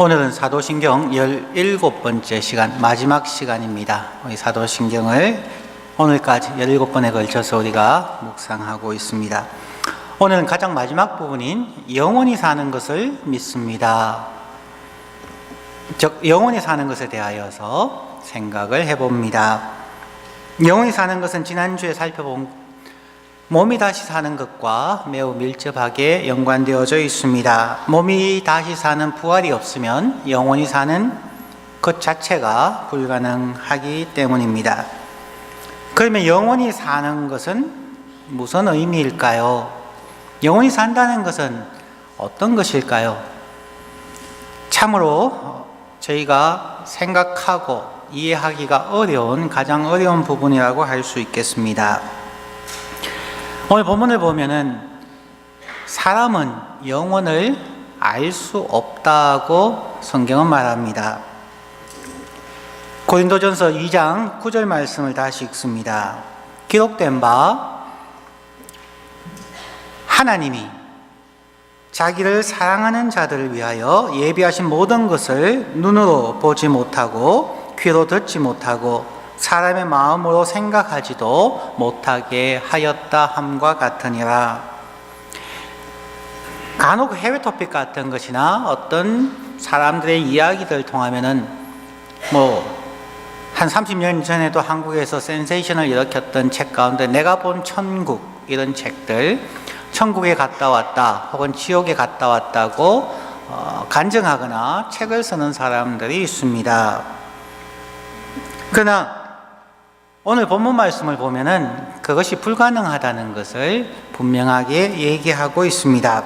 오늘은 사도신경 17번째 시간, 마지막 시간입니다. 우리 사도신경을 오늘까지 17번에 걸쳐서 우리가 묵상하고 있습니다. 오늘은 가장 마지막 부분인 영원히 사는 것을 믿습니다. 즉, 영원히 사는 것에 대하여서 생각을 해봅니다. 영원히 사는 것은 지난주에 살펴본 몸이 다시 사는 것과 매우 밀접하게 연관되어져 있습니다. 몸이 다시 사는 부활이 없으면 영원히 사는 것 자체가 불가능하기 때문입니다. 그러면 영원히 사는 것은 무슨 의미일까요? 영원히 산다는 것은 어떤 것일까요? 참으로 저희가 생각하고 이해하기가 어려운, 가장 어려운 부분이라고 할 수 있겠습니다. 오늘 본문을 보면은 사람은 영원을 알 수 없다고 성경은 말합니다. 고린도전서 2장 9절 말씀을 다시 읽습니다. 기록된 바 하나님이 자기를 사랑하는 자들을 위하여 예비하신 모든 것을 눈으로 보지 못하고 귀로 듣지 못하고 사람의 마음으로 생각하지도 못하게 하였다 함과 같으니라. 간혹 해외 토픽 같은 것이나 어떤 사람들의 이야기들을 통하면은 한 30년 전에도 한국에서 센세이션을 일으켰던 책 가운데 내가 본 천국, 이런 책들, 천국에 갔다 왔다 혹은 지옥에 갔다 왔다고 간증하거나 책을 쓰는 사람들이 있습니다. 그러나 오늘 본문 말씀을 보면은 그것이 불가능하다는 것을 분명하게 얘기하고 있습니다.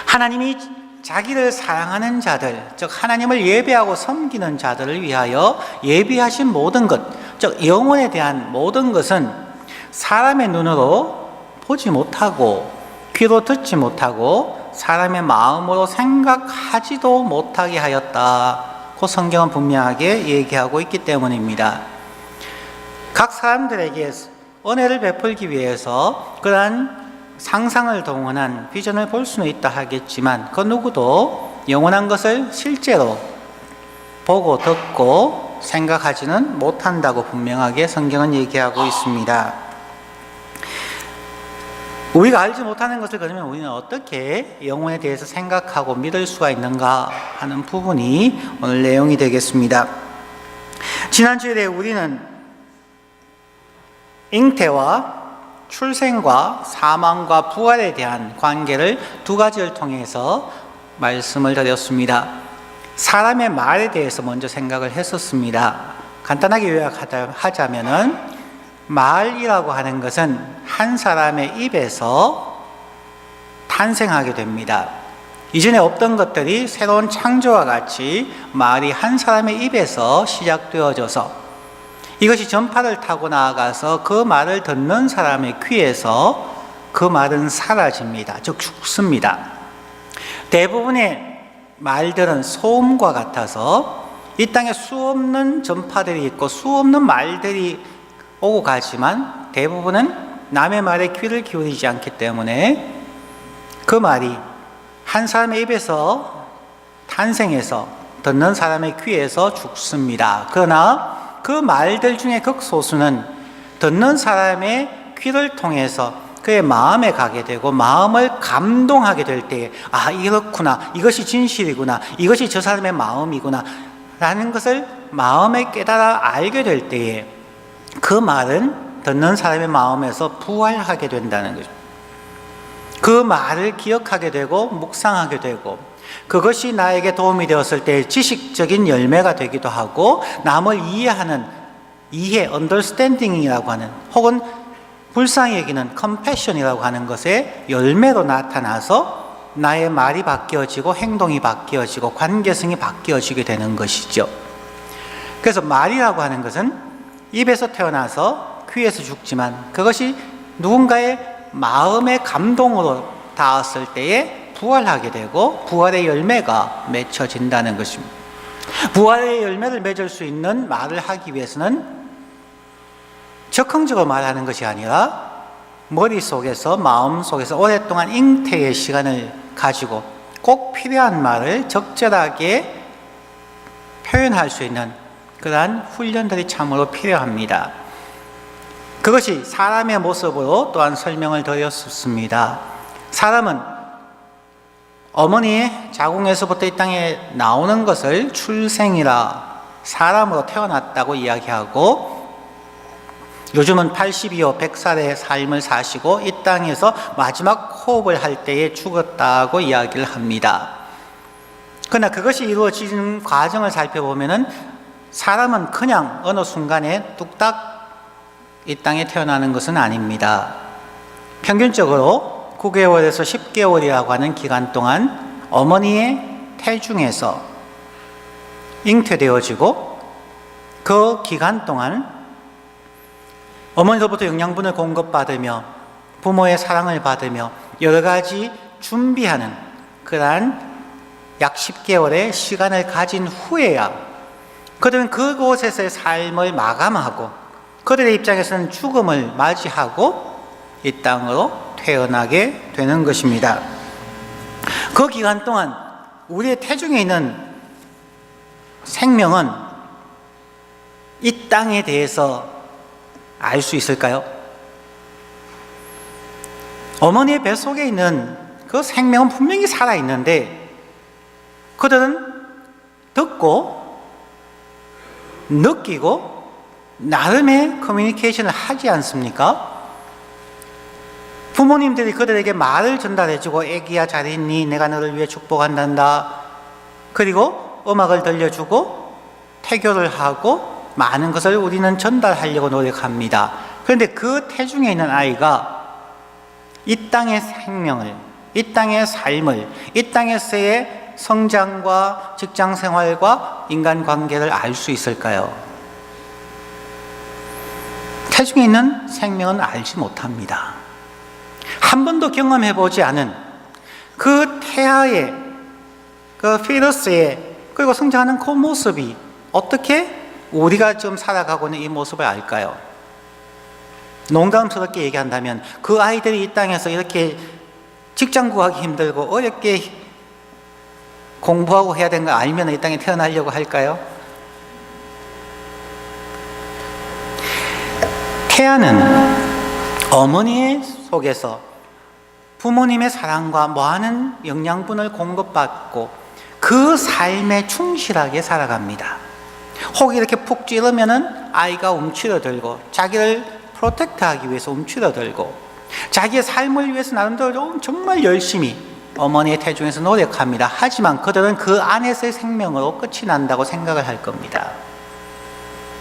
하나님이 자기를 사랑하는 자들, 즉 하나님을 예배하고 섬기는 자들을 위하여 예비하신 모든 것, 즉 영혼에 대한 모든 것은 사람의 눈으로 보지 못하고 귀로 듣지 못하고 사람의 마음으로 생각하지도 못하게 하였다고 성경은 분명하게 얘기하고 있기 때문입니다. 각 사람들에게 은혜를 베풀기 위해서 그러한 상상을 동원한 비전을 볼 수는 있다 하겠지만 그 누구도 영원한 것을 실제로 보고 듣고 생각하지는 못한다고 분명하게 성경은 얘기하고 있습니다. 우리가 알지 못하는 것을 그러면 우리는 어떻게 영혼에 대해서 생각하고 믿을 수가 있는가 하는 부분이 오늘 내용이 되겠습니다. 지난주에 우리는 잉태와 출생과 사망과 부활에 대한 관계를 두 가지를 통해서 말씀을 드렸습니다. 사람의 말에 대해서 먼저 생각을 했었습니다. 간단하게 요약하자면은 말이라고 하는 것은 한 사람의 입에서 탄생하게 됩니다. 이전에 없던 것들이 새로운 창조와 같이 말이 한 사람의 입에서 시작되어져서 이것이 전파를 타고 나아가서 그 말을 듣는 사람의 귀에서 그 말은 사라집니다. 즉 죽습니다. 대부분의 말들은 소음과 같아서 이 땅에 수없는 전파들이 있고 수없는 말들이 오고 가지만 대부분은 남의 말에 귀를 기울이지 않기 때문에 그 말이 한 사람의 입에서 탄생해서 듣는 사람의 귀에서 죽습니다. 그러나 그 말들 중에 극소수는 듣는 사람의 귀를 통해서 그의 마음에 가게 되고 마음을 감동하게 될 때에 이렇구나, 이것이 진실이구나, 이것이 저 사람의 마음이구나 라는 것을 마음에 깨달아 알게 될 때에 그 말은 듣는 사람의 마음에서 부활하게 된다는 거죠. 그 말을 기억하게 되고 묵상하게 되고 그것이 나에게 도움이 되었을 때 지식적인 열매가 되기도 하고 남을 이해하는 understanding이라고 하는 혹은 불쌍히 여기는 compassion이라고 하는 것의 열매로 나타나서 나의 말이 바뀌어지고 행동이 바뀌어지고 관계성이 바뀌어지게 되는 것이죠. 그래서 말이라고 하는 것은 입에서 태어나서 귀에서 죽지만 그것이 누군가의 마음의 감동으로 닿았을 때에 부활하게 되고 부활의 열매가 맺혀진다는 것입니다. 부활의 열매를 맺을 수 있는 말을 하기 위해서는 적극적으로 말하는 것이 아니라 머릿속에서 마음속에서 오랫동안 잉태의 시간을 가지고 꼭 필요한 말을 적절하게 표현할 수 있는 그러한 훈련들이 참으로 필요합니다. 그것이 사람의 모습으로 또한 설명을 드렸습니다. 사람은 어머니의 자궁에서부터 이 땅에 나오는 것을 출생이라 사람으로 태어났다고 이야기하고, 요즘은 80이요 100살의 삶을 사시고 이 땅에서 마지막 호흡을 할 때에 죽었다고 이야기를 합니다. 그러나 그것이 이루어지는 과정을 살펴보면은 사람은 그냥 어느 순간에 뚝딱 이 땅에 태어나는 것은 아닙니다. 평균적으로 9개월에서 10개월이라고 하는 기간 동안 어머니의 태중에서 잉태되어지고, 그 기간 동안 어머니로부터 영양분을 공급받으며 부모의 사랑을 받으며 여러 가지 준비하는 그러한 약 10개월의 시간을 가진 후에야 그들은 그곳에서의 삶을 마감하고 그들의 입장에서는 죽음을 맞이하고 이 땅으로 태어나게 되는 것입니다. 그 기간 동안 우리의 태중에 있는 생명은 이 땅에 대해서 알 수 있을까요? 어머니의 뱃속에 있는 그 생명은 분명히 살아있는데 그들은 듣고 느끼고 나름의 커뮤니케이션을 하지 않습니까? 부모님들이 그들에게 말을 전달해주고 애기야 잘 있니? 내가 너를 위해 축복한단다. 그리고 음악을 들려주고 태교를 하고 많은 것을 우리는 전달하려고 노력합니다. 그런데 그 태중에 있는 아이가 이 땅의 생명을, 이 땅의 삶을, 이 땅에서의 성장과 직장 생활과 인간관계를 알 수 있을까요? 태중에 있는 생명은 알지 못합니다. 한 번도 경험해보지 않은 그 태아의, 그 피터스의, 그리고 성장하는 그 모습이 어떻게 우리가 지금 살아가고 있는 이 모습을 알까요? 농담스럽게 얘기한다면 그 아이들이 이 땅에서 이렇게 직장 구하기 힘들고 어렵게 공부하고 해야 되는 거 알면 이 땅에 태어나려고 할까요? 태아는 어머니의 속에서 부모님의 사랑과 많은 영양분을 공급받고 그 삶에 충실하게 살아갑니다. 혹 이렇게 푹 찌르면은 아이가 움츠러들고 자기를 프로텍트하기 위해서 움츠러들고 자기의 삶을 위해서 나름대로 정말 열심히 어머니의 태중에서 노력합니다. 하지만 그들은 그 안에서의 생명으로 끝이 난다고 생각을 할 겁니다.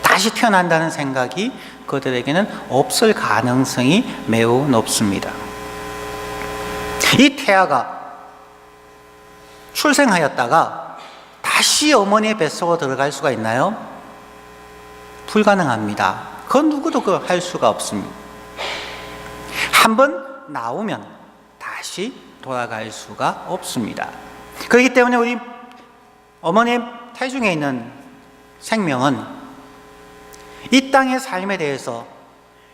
다시 태어난다는 생각이 그들에게는 없을 가능성이 매우 높습니다. 이 태아가 출생하였다가 다시 어머니의 뱃속으로 들어갈 수가 있나요? 불가능합니다. 그 누구도 그 할 수가 없습니다. 한번 나오면 다시 돌아갈 수가 없습니다. 그렇기 때문에 우리 어머니의 태중에 있는 생명은 이 땅의 삶에 대해서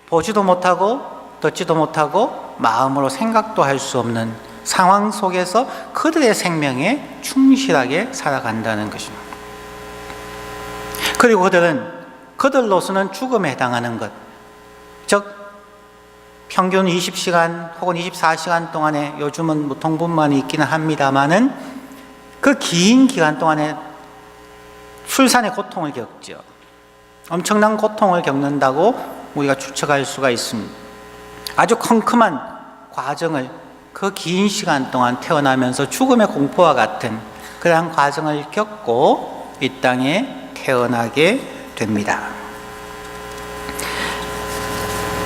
보지도 못하고 듣지도 못하고 마음으로 생각도 할 수 없는 상황 속에서 그들의 생명에 충실하게 살아간다는 것입니다. 그리고 그들로서는 죽음에 해당하는 것, 즉 평균 20시간 혹은 24시간 동안에 요즘은 무통분만이 있기는 합니다마는 그 긴 기간 동안에 출산의 고통을 겪죠. 엄청난 고통을 겪는다고 우리가 추측할 수가 있습니다. 아주 컴컴한 과정을 그 긴 시간 동안 태어나면서 죽음의 공포와 같은 그러한 과정을 겪고 이 땅에 태어나게 됩니다.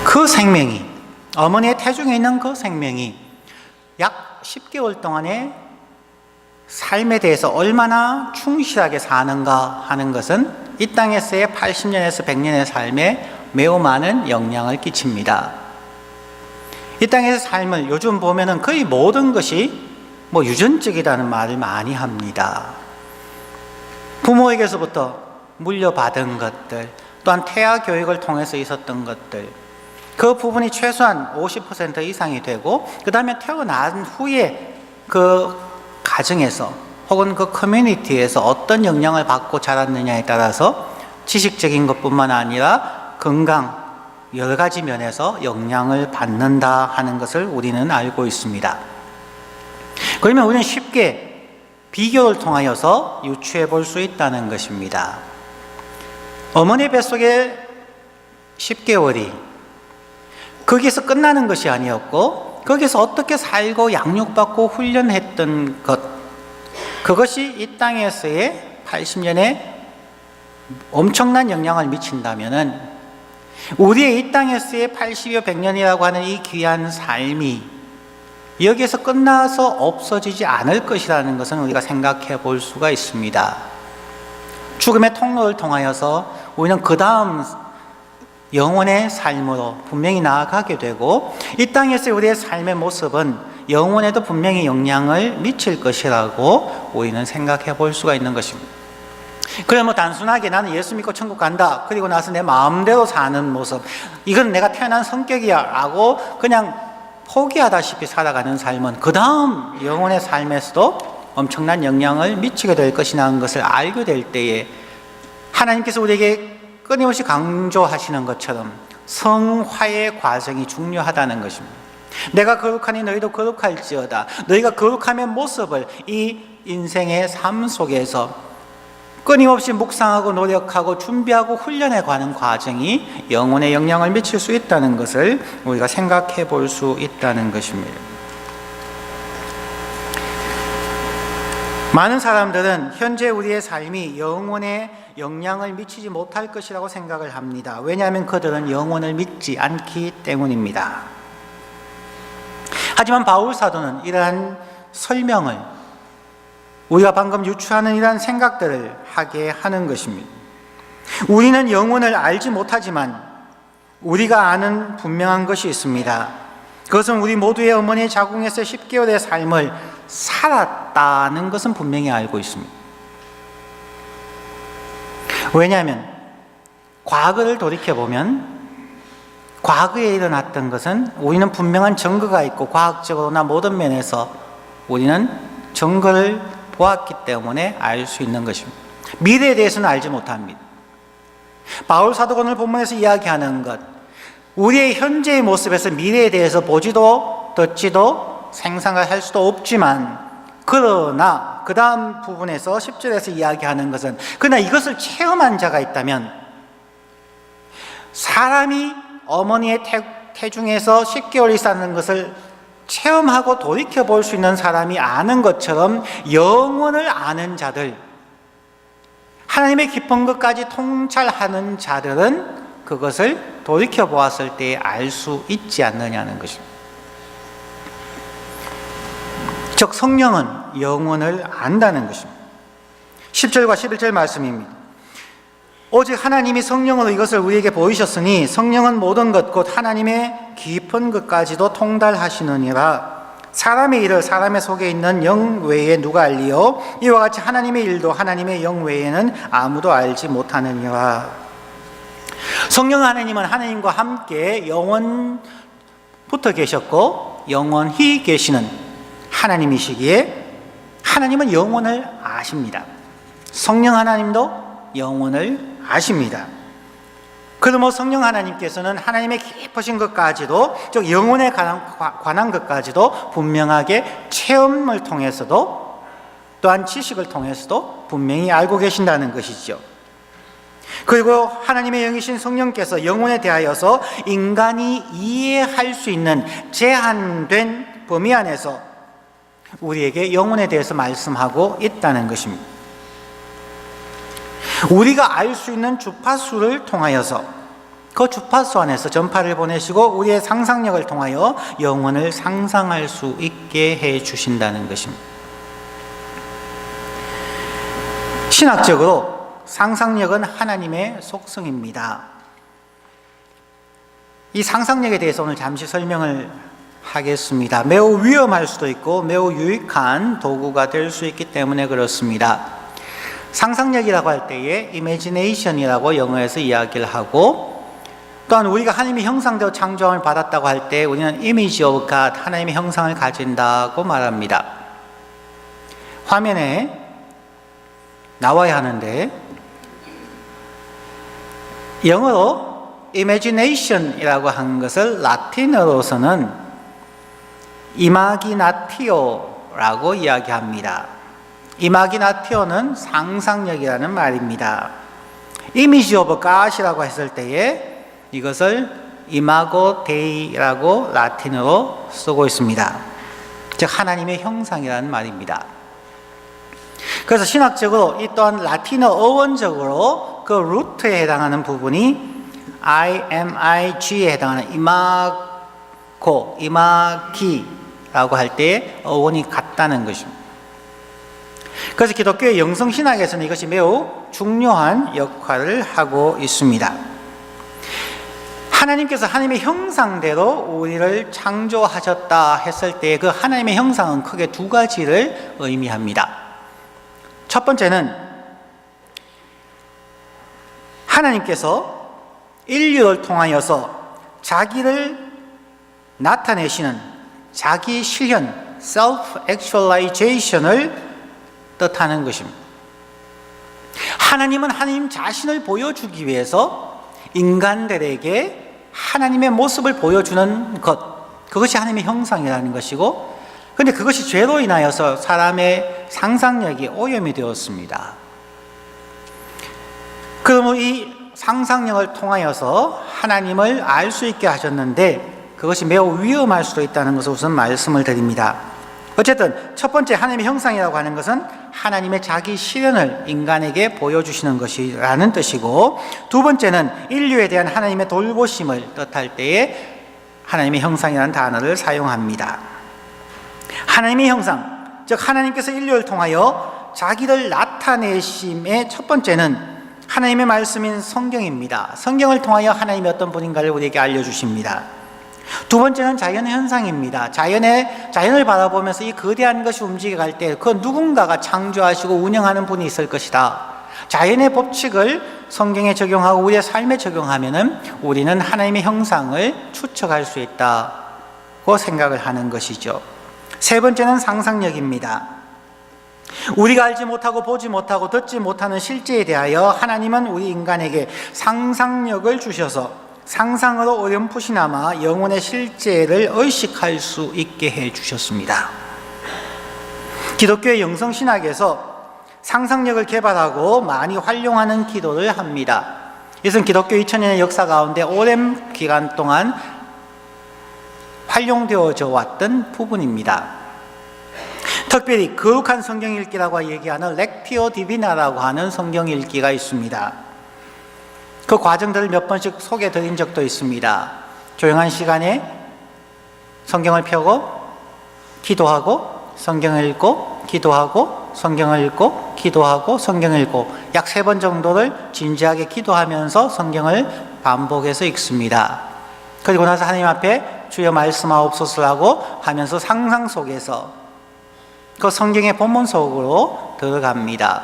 그 생명이, 어머니의 태중에 있는 그 생명이 약 10개월 동안의 삶에 대해서 얼마나 충실하게 사는가 하는 것은 이 땅에서의 80년에서 100년의 삶에 매우 많은 영향을 끼칩니다. 이 땅에서 삶을 요즘 보면은 거의 모든 것이 유전적이라는 말을 많이 합니다. 부모에게서부터 물려받은 것들, 또한 태아 교육을 통해서 있었던 것들, 그 부분이 최소한 50% 이상이 되고, 그 다음에 태어난 후에 그 가정에서 혹은 그 커뮤니티에서 어떤 영향을 받고 자랐느냐에 따라서 지식적인 것뿐만 아니라 건강, 여러 가지 면에서 영향을 받는다 하는 것을 우리는 알고 있습니다. 그러면 우리는 쉽게 비교를 통하여서 유추해 볼 수 있다는 것입니다. 어머니 뱃속에 10개월이 거기에서 끝나는 것이 아니었고, 거기서 어떻게 살고 양육받고 훈련했던 것, 그것이 이 땅에서의 80년에 엄청난 영향을 미친다면은 우리의 이 땅에서의 80여 100년이라고 하는 이 귀한 삶이 여기에서 끝나서 없어지지 않을 것이라는 것은 우리가 생각해 볼 수가 있습니다. 죽음의 통로를 통하여서 우리는 그 다음 영혼의 삶으로 분명히 나아가게 되고, 이 땅에서 우리의 삶의 모습은 영혼에도 분명히 영향을 미칠 것이라고 우리는 생각해 볼 수가 있는 것입니다. 그래 단순하게 나는 예수 믿고 천국 간다, 그리고 나서 내 마음대로 사는 모습, 이건 내가 태어난 성격이야 라고 그냥 포기하다시피 살아가는 삶은 그 다음 영혼의 삶에서도 엄청난 영향을 미치게 될 것이라는 것을 알게 될 때에 하나님께서 우리에게 끊임없이 강조하시는 것처럼 성화의 과정이 중요하다는 것입니다. 내가 거룩하니 너희도 거룩할지어다. 너희가 거룩함의 모습을 이 인생의 삶 속에서 끊임없이 묵상하고 노력하고 준비하고 훈련해 가는 과정이 영혼에 영향을 미칠 수 있다는 것을 우리가 생각해 볼 수 있다는 것입니다. 많은 사람들은 현재 우리의 삶이 영혼에 영향을 미치지 못할 것이라고 생각을 합니다. 왜냐하면 그들은 영혼을 믿지 않기 때문입니다. 하지만 바울 사도는 이러한 설명을, 우리가 방금 유추하는 이러한 생각들을 하게 하는 것입니다. 우리는 영혼을 알지 못하지만 우리가 아는 분명한 것이 있습니다. 그것은 우리 모두의 어머니의 자궁에서 10개월의 삶을 살았다는 것은 분명히 알고 있습니다. 왜냐하면 과거를 돌이켜보면 과거에 일어났던 것은 우리는 분명한 증거가 있고 과학적으로나 모든 면에서 우리는 증거를 보았기 때문에 알 수 있는 것입니다. 미래에 대해서는 알지 못합니다. 바울 사도가 오늘 본문에서 이야기하는 것, 우리의 현재의 모습에서 미래에 대해서 보지도 듣지도 생각을 할 수도 없지만, 그러나 그 다음 부분에서 10절에서 이야기하는 것은, 그러나 이것을 체험한 자가 있다면, 사람이 어머니의 태중에서 10개월이 있었는 것을 체험하고 돌이켜볼 수 있는 사람이 아는 것처럼 영혼을 아는 자들, 하나님의 깊은 것까지 통찰하는 자들은 그것을 돌이켜보았을 때 알 수 있지 않느냐는 것입니다. 즉 성령은 영혼을 안다는 것입니다. 10절과 11절 말씀입니다. 오직 하나님이 성령으로 이것을 우리에게 보이셨으니 성령은 모든 것 곧 하나님의 깊은 것까지도 통달하시느니라. 사람의 일을 사람의 속에 있는 영 외에 누가 알리요? 이와 같이 하나님의 일도 하나님의 영 외에는 아무도 알지 못하느니라. 성령 하나님은 하나님과 함께 영원부터 계셨고 영원히 계시는 하나님이시기에 하나님은 영혼을 아십니다. 성령 하나님도 영혼을 아십니다. 그러므로 성령 하나님께서는 하나님의 깊으신 것까지도, 즉 영혼에 관한 것까지도 분명하게 체험을 통해서도 또한 지식을 통해서도 분명히 알고 계신다는 것이죠. 그리고 하나님의 영이신 성령께서 영혼에 대하여서 인간이 이해할 수 있는 제한된 범위 안에서 우리에게 영혼에 대해서 말씀하고 있다는 것입니다. 우리가 알 수 있는 주파수를 통하여서 그 주파수 안에서 전파를 보내시고 우리의 상상력을 통하여 영혼을 상상할 수 있게 해 주신다는 것입니다. 신학적으로 상상력은 하나님의 속성입니다. 이 상상력에 대해서 오늘 잠시 설명을 하겠습니다. 매우 위험할 수도 있고 매우 유익한 도구가 될 수 있기 때문에 그렇습니다. 상상력이라고 할 때에 imagination이라고 영어에서 이야기를 하고, 또한 우리가 하나님의 형상대로 창조함을 받았다고 할 때 우리는 image of God, 하나님의 형상을 가진다고 말합니다. 화면에 나와야 하는데, 영어로 imagination이라고 한 것을 라틴어로서는 imaginatio라고 이야기합니다. imaginatio는 상상력이라는 말입니다. image of God이라고 했을 때에 이것을 imago Dei라고 라틴어로 쓰고 있습니다. 즉 하나님의 형상이라는 말입니다. 그래서 신학적으로 이 또한 라틴어 어원적으로 그 루트에 해당하는 부분이 imag에 해당하는 imago, imagi라고 할 때 어원이 같다는 것입니다. 그래서 기독교의 영성신학에서는 이것이 매우 중요한 역할을 하고 있습니다. 하나님께서 하나님의 형상대로 우리를 창조하셨다 했을 때 그 하나님의 형상은 크게 두 가지를 의미합니다. 첫 번째는 하나님께서 인류를 통하여서 자기를 나타내시는 자기 실현, self-actualization을 뜻하는 것입니다. 하나님은 하나님 자신을 보여주기 위해서 인간들에게 하나님의 모습을 보여주는 것, 그것이 하나님의 형상이라는 것이고, 그런데 그것이 죄로 인하여서 사람의 상상력이 오염이 되었습니다. 그러면 이 상상력을 통하여서 하나님을 알 수 있게 하셨는데 그것이 매우 위험할 수도 있다는 것을 우선 말씀을 드립니다. 어쨌든 첫 번째 하나님의 형상이라고 하는 것은 하나님의 자기 실현을 인간에게 보여주시는 것이라는 뜻이고, 두 번째는 인류에 대한 하나님의 돌보심을 뜻할 때에 하나님의 형상이라는 단어를 사용합니다. 하나님의 형상, 즉 하나님께서 인류를 통하여 자기를 나타내심의 첫 번째는 하나님의 말씀인 성경입니다. 성경을 통하여 하나님이 어떤 분인가를 우리에게 알려주십니다. 두 번째는 자연의 현상입니다. 자연을 바라보면서 이 거대한 것이 움직여갈 때 그 누군가가 창조하시고 운영하는 분이 있을 것이다. 자연의 법칙을 성경에 적용하고 우리의 삶에 적용하면은 우리는 하나님의 형상을 추측할 수 있다고 생각을 하는 것이죠. 세 번째는 상상력입니다. 우리가 알지 못하고 보지 못하고 듣지 못하는 실제에 대하여 하나님은 우리 인간에게 상상력을 주셔서 상상으로 어렴풋이나마 영혼의 실제를 의식할 수 있게 해주셨습니다. 기독교의 영성신학에서 상상력을 개발하고 많이 활용하는 기도를 합니다. 이것은 기독교 2000년의 역사 가운데 오랜 기간 동안 활용되어져 왔던 부분입니다. 특별히 거룩한 성경 읽기라고 얘기하는 렉티오 디비나라고 하는 성경 읽기가 있습니다. 그 과정들을 몇 번씩 소개해 드린 적도 있습니다. 조용한 시간에 성경을 펴고 기도하고 성경을 읽고 기도하고 성경을 읽고 기도하고 성경을 읽고 약 3번 정도를 진지하게 기도하면서 성경을 반복해서 읽습니다. 그리고 나서 하나님 앞에 주여 말씀하옵소서라고 하면서 상상 속에서 그 성경의 본문 속으로 들어갑니다.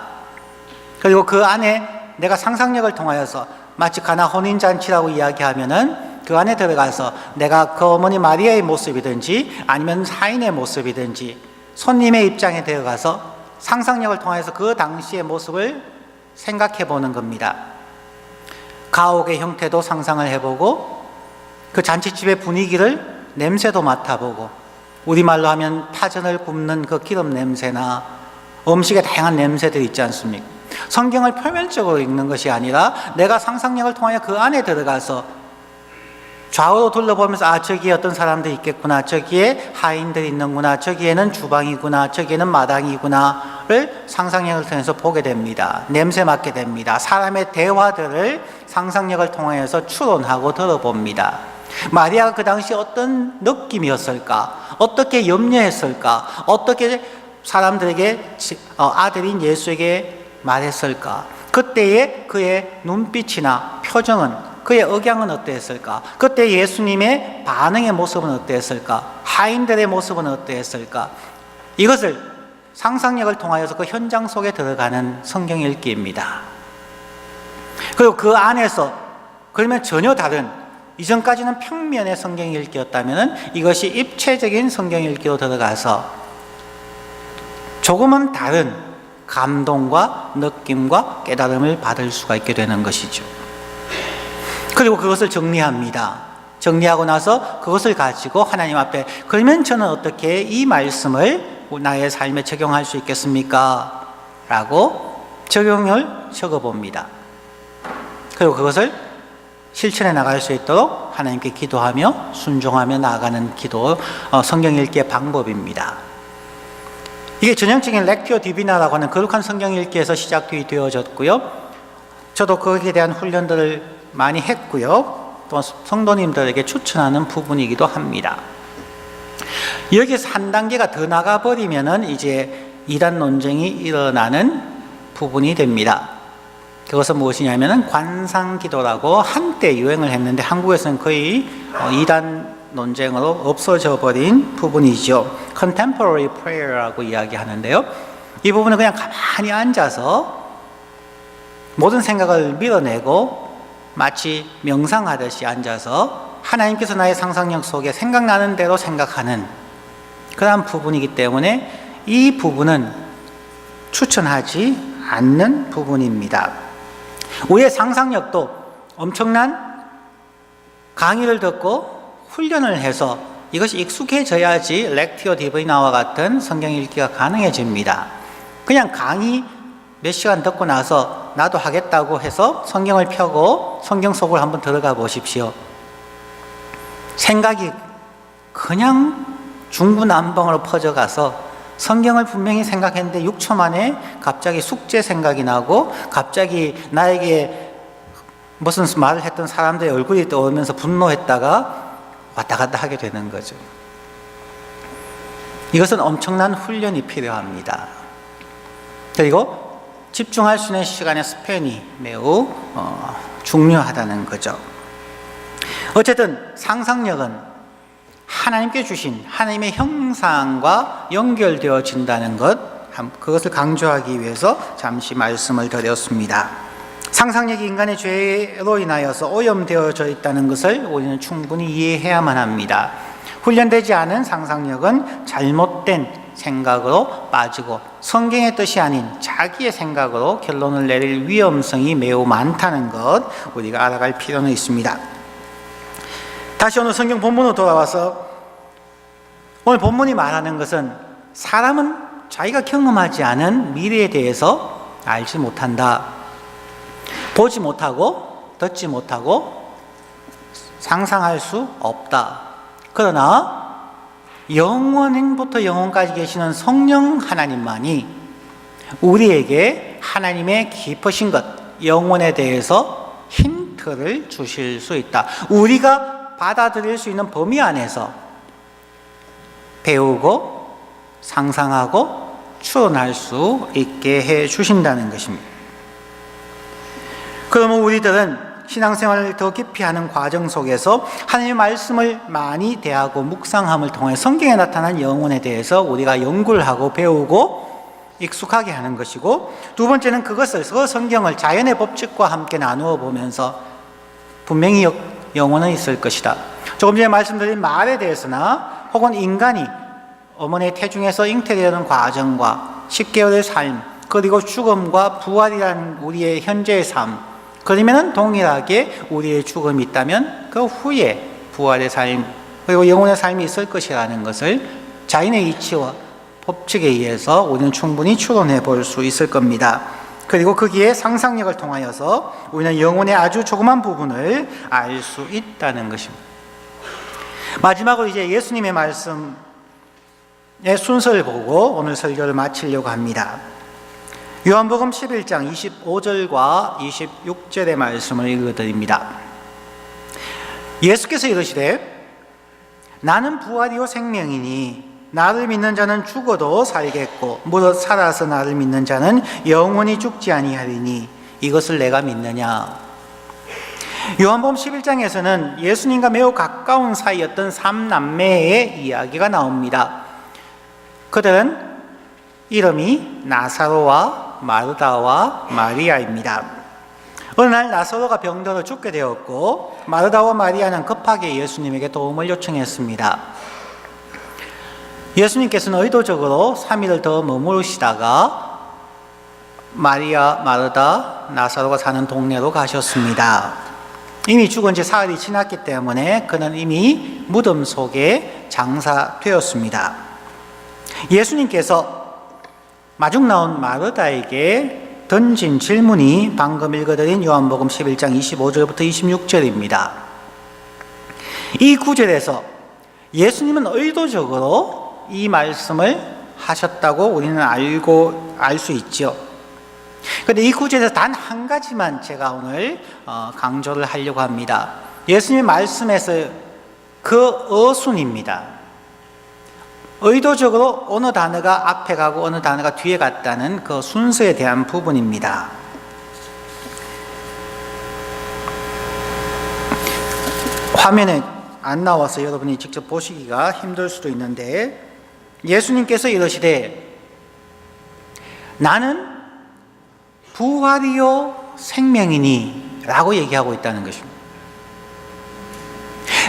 그리고 그 안에 내가 상상력을 통하여서 마치 가나 혼인잔치라고 이야기하면은 그 안에 들어가서 내가 그 어머니 마리아의 모습이든지 아니면 사인의 모습이든지 손님의 입장에 들어가서 상상력을 통해서 그 당시의 모습을 생각해 보는 겁니다. 가옥의 형태도 상상을 해보고 그 잔치집의 분위기를 냄새도 맡아보고 우리말로 하면 파전을 굽는 그 기름 냄새나 음식의 다양한 냄새들이 있지 않습니까? 성경을 표면적으로 읽는 것이 아니라 내가 상상력을 통하여 그 안에 들어가서 좌우로 둘러보면서 저기에 어떤 사람들이 있겠구나, 저기에 하인들이 있는구나, 저기에는 주방이구나, 저기에는 마당이구나를 상상력을 통해서 보게 됩니다. 냄새 맡게 됩니다. 사람의 대화들을 상상력을 통해서 추론하고 들어봅니다. 마리아가 그 당시 어떤 느낌이었을까? 어떻게 염려했을까? 어떻게 사람들에게 아들인 예수에게 말했을까? 그때의 그의 눈빛이나 표정은, 그의 억양은 어땠을까? 그때 예수님의 반응의 모습은 어땠을까? 하인들의 모습은 어땠을까? 이것을 상상력을 통하여서 그 현장 속에 들어가는 성경 읽기입니다. 그리고 그 안에서 그러면 전혀 다른, 이전까지는 평면의 성경 읽기였다면 이것이 입체적인 성경 읽기로 들어가서 조금은 다른 감동과 느낌과 깨달음을 받을 수가 있게 되는 것이죠. 그리고 그것을 정리합니다. 정리하고 나서 그것을 가지고 하나님 앞에, 그러면 저는 어떻게 이 말씀을 나의 삶에 적용할 수 있겠습니까? 라고 적용을 적어봅니다. 그리고 그것을 실천해 나갈 수 있도록 하나님께 기도하며 순종하며 나아가는 기도, 성경 읽기의 방법입니다. 이게 전형적인 렉티오 디비나라고 하는 거룩한 성경 읽기에서 시작이 되어졌고요. 저도 거기에 대한 훈련들을 많이 했고요. 또 성도님들에게 추천하는 부분이기도 합니다. 여기서 한 단계가 더 나가버리면은 이제 이단 논쟁이 일어나는 부분이 됩니다. 그것은 무엇이냐면은 관상기도라고 한때 유행을 했는데 한국에서는 거의 이단 논쟁으로 없어져 버린 부분이죠. Contemporary Prayer라고 이야기하는데요. 이 부분은 그냥 가만히 앉아서 모든 생각을 밀어내고 마치 명상하듯이 앉아서 하나님께서 나의 상상력 속에 생각나는 대로 생각하는 그러한 부분이기 때문에 이 부분은 추천하지 않는 부분입니다. 우리의 상상력도 엄청난 강의를 듣고 훈련을 해서 이것이 익숙해져야지 렉티오 디비나와 같은 성경 읽기가 가능해집니다. 그냥 강의 몇 시간 듣고 나서 나도 하겠다고 해서 성경을 펴고 성경 속으로 한번 들어가 보십시오. 생각이 그냥 중구난방으로 퍼져가서 성경을 분명히 생각했는데 6초 만에 갑자기 숙제 생각이 나고 갑자기 나에게 무슨 말을 했던 사람들의 얼굴이 떠오르면서 분노했다가 왔다 갔다 하게 되는 거죠. 이것은 엄청난 훈련이 필요합니다. 그리고 집중할 수 있는 시간의 스팬이 매우 중요하다는 거죠. 어쨌든 상상력은 하나님께 주신 하나님의 형상과 연결되어진다는 것, 그것을 강조하기 위해서 잠시 말씀을 드렸습니다. 상상력이 인간의 죄로 인하여서 오염되어져 있다는 것을 우리는 충분히 이해해야만 합니다. 훈련되지 않은 상상력은 잘못된 생각으로 빠지고 성경의 뜻이 아닌 자기의 생각으로 결론을 내릴 위험성이 매우 많다는 것, 우리가 알아갈 필요는 있습니다. 다시 오늘 성경 본문으로 돌아와서 오늘 본문이 말하는 것은 사람은 자기가 경험하지 않은 미래에 대해서 알지 못한다. 보지 못하고 듣지 못하고 상상할 수 없다. 그러나 영원부터 영원까지 계시는 성령 하나님만이 우리에게 하나님의 깊으신 것, 영혼에 대해서 힌트를 주실 수 있다. 우리가 받아들일 수 있는 범위 안에서 배우고 상상하고 추론할 수 있게 해 주신다는 것입니다. 그러면 우리들은 신앙생활을 더 깊이 하는 과정 속에서 하나님의 말씀을 많이 대하고 묵상함을 통해 성경에 나타난 영혼에 대해서 우리가 연구를 하고 배우고 익숙하게 하는 것이고, 두 번째는 그것을 성경을 자연의 법칙과 함께 나누어 보면서 분명히 영혼은 있을 것이다. 조금 전에 말씀드린 말에 대해서나 혹은 인간이 어머니의 태중에서 잉태되는 과정과 10개월의 삶, 그리고 죽음과 부활이라는 우리의 현재의 삶, 그러면 동일하게 우리의 죽음이 있다면 그 후에 부활의 삶 그리고 영혼의 삶이 있을 것이라는 것을 자연의 이치와 법칙에 의해서 우리는 충분히 추론해 볼 수 있을 겁니다. 그리고 거기에 상상력을 통하여서 우리는 영혼의 아주 조그만 부분을 알 수 있다는 것입니다. 마지막으로 이제 예수님의 말씀의 순서를 보고 오늘 설교를 마치려고 합니다. 요한복음 11장 25절과 26절의 말씀을 읽어드립니다. 예수께서 이르시되 나는 부활이요 생명이니 나를 믿는 자는 죽어도 살겠고 무릇 살아서 나를 믿는 자는 영원히 죽지 아니하리니 이것을 내가 믿느냐. 요한복음 11장에서는 예수님과 매우 가까운 사이였던 3남매의 이야기가 나옵니다. 그들은 이름이 나사로와 마르다와 마리아입니다. 어느 날 나사로가 병들어 죽게 되었고 마르다와 마리아는 급하게 예수님에게 도움을 요청했습니다. 예수님께서는 의도적으로 3일을 더 머무르시다가 마리아, 마르다, 나사로가 사는 동네로 가셨습니다. 이미 죽은 지 사흘이 지났기 때문에 그는 이미 무덤 속에 장사되었습니다. 예수님께서 마중 나온 마르다에게 던진 질문이 방금 읽어드린 요한복음 11장 25절부터 26절입니다. 이 구절에서 예수님은 의도적으로 이 말씀을 하셨다고 우리는 알 수 있죠. 그런데 이 구절에서 단 한 가지만 제가 오늘 강조를 하려고 합니다. 예수님의 말씀에서 그 어순입니다. 의도적으로 어느 단어가 앞에 가고 어느 단어가 뒤에 갔다는 그 순서에 대한 부분입니다. 화면에 안 나와서 여러분이 직접 보시기가 힘들 수도 있는데, 예수님께서 이러시되 나는 부활이요 생명이니 라고 얘기하고 있다는 것입니다.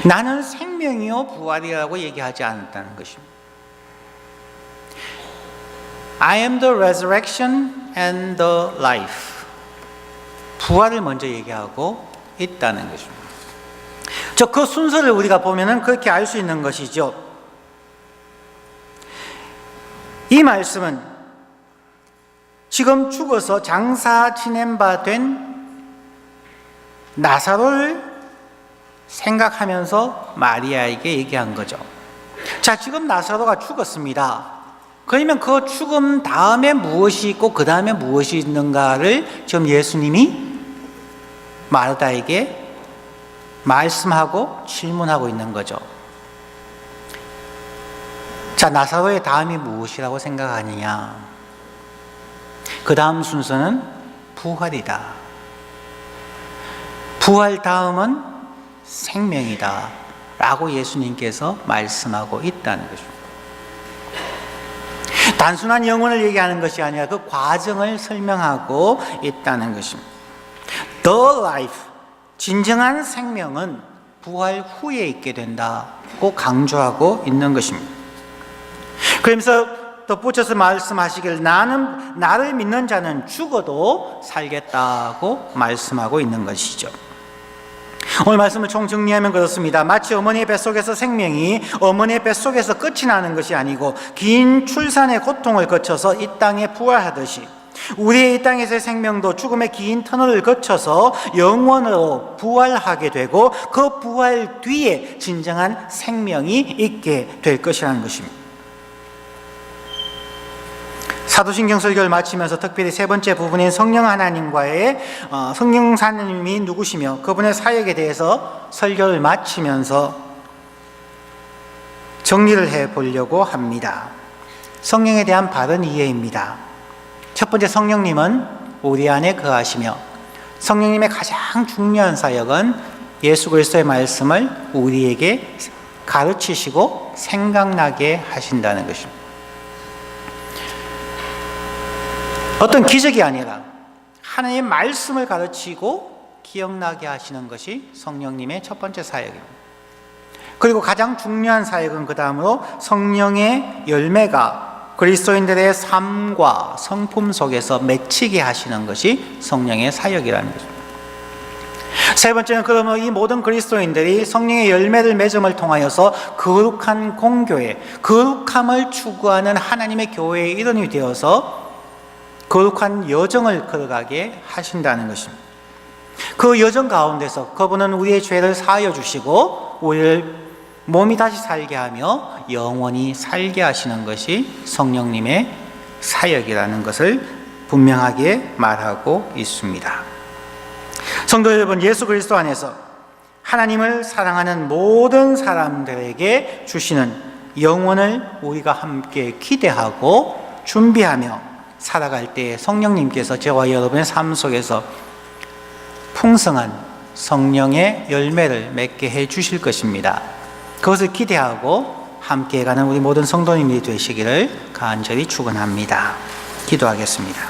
나는 생명이요 부활이라고 얘기하지 않았다는 것입니다. I am the resurrection and the life. 부활을 먼저 얘기하고 있다는 것입니다. 그 순서를 우리가 보면은 그렇게 알 수 있는 것이죠. 이 말씀은 지금 죽어서 장사 지낸 바 된 나사로를 생각하면서 마리아에게 얘기한 거죠. 자, 지금 나사로가 죽었습니다. 그러면 그 죽음 다음에 무엇이 있고 그 다음에 무엇이 있는가를 지금 예수님이 마르다에게 말씀하고 질문하고 있는 거죠. 자, 나사로의 다음이 무엇이라고 생각하느냐? 그 다음 순서는 부활이다. 부활 다음은 생명이다 라고 예수님께서 말씀하고 있다는 것입니다. 단순한 영혼을 얘기하는 것이 아니라 그 과정을 설명하고 있다는 것입니다. The life, 진정한 생명은 부활 후에 있게 된다고 강조하고 있는 것입니다. 그러면서 덧붙여서 말씀하시길 나를 믿는 자는 죽어도 살겠다고 말씀하고 있는 것이죠. 오늘 말씀을 총정리하면 그렇습니다. 마치 어머니의 뱃속에서 생명이 어머니의 뱃속에서 끝이 나는 것이 아니고 긴 출산의 고통을 거쳐서 이 땅에 부활하듯이 우리의 이 땅에서의 생명도 죽음의 긴 터널을 거쳐서 영원으로 부활하게 되고 그 부활 뒤에 진정한 생명이 있게 될 것이라는 것입니다. 사도신경 설교를 마치면서 특별히 세 번째 부분인 성령 하나님과의 성령 하나님이 누구시며 그분의 사역에 대해서 설교를 마치면서 정리를 해보려고 합니다. 성령에 대한 바른 이해입니다. 첫 번째, 성령님은 우리 안에 거하시며 성령님의 가장 중요한 사역은 예수 그리스도의 말씀을 우리에게 가르치시고 생각나게 하신다는 것입니다. 어떤 기적이 아니라 하나님의 말씀을 가르치고 기억나게 하시는 것이 성령님의 첫 번째 사역입니다. 그리고 가장 중요한 사역은 그 다음으로 성령의 열매가 그리스도인들의 삶과 성품 속에서 맺히게 하시는 것이 성령의 사역이라는 것입니다. 세 번째는 그러면 이 모든 그리스도인들이 성령의 열매를 맺음을 통하여서 거룩한 공교회, 거룩함을 추구하는 하나님의 교회의 일원이 되어서 거룩한 여정을 걸어가게 하신다는 것입니다. 그 여정 가운데서 그분은 우리의 죄를 사하여 주시고 우리를 몸이 다시 살게 하며 영원히 살게 하시는 것이 성령님의 사역이라는 것을 분명하게 말하고 있습니다. 성도 여러분, 예수 그리스도 안에서 하나님을 사랑하는 모든 사람들에게 주시는 영원을 우리가 함께 기대하고 준비하며 살아갈 때 성령님께서 저와 여러분의 삶 속에서 풍성한 성령의 열매를 맺게 해 주실 것입니다. 그것을 기대하고 함께 가는 우리 모든 성도님들이 되시기를 간절히 축원합니다. 기도하겠습니다.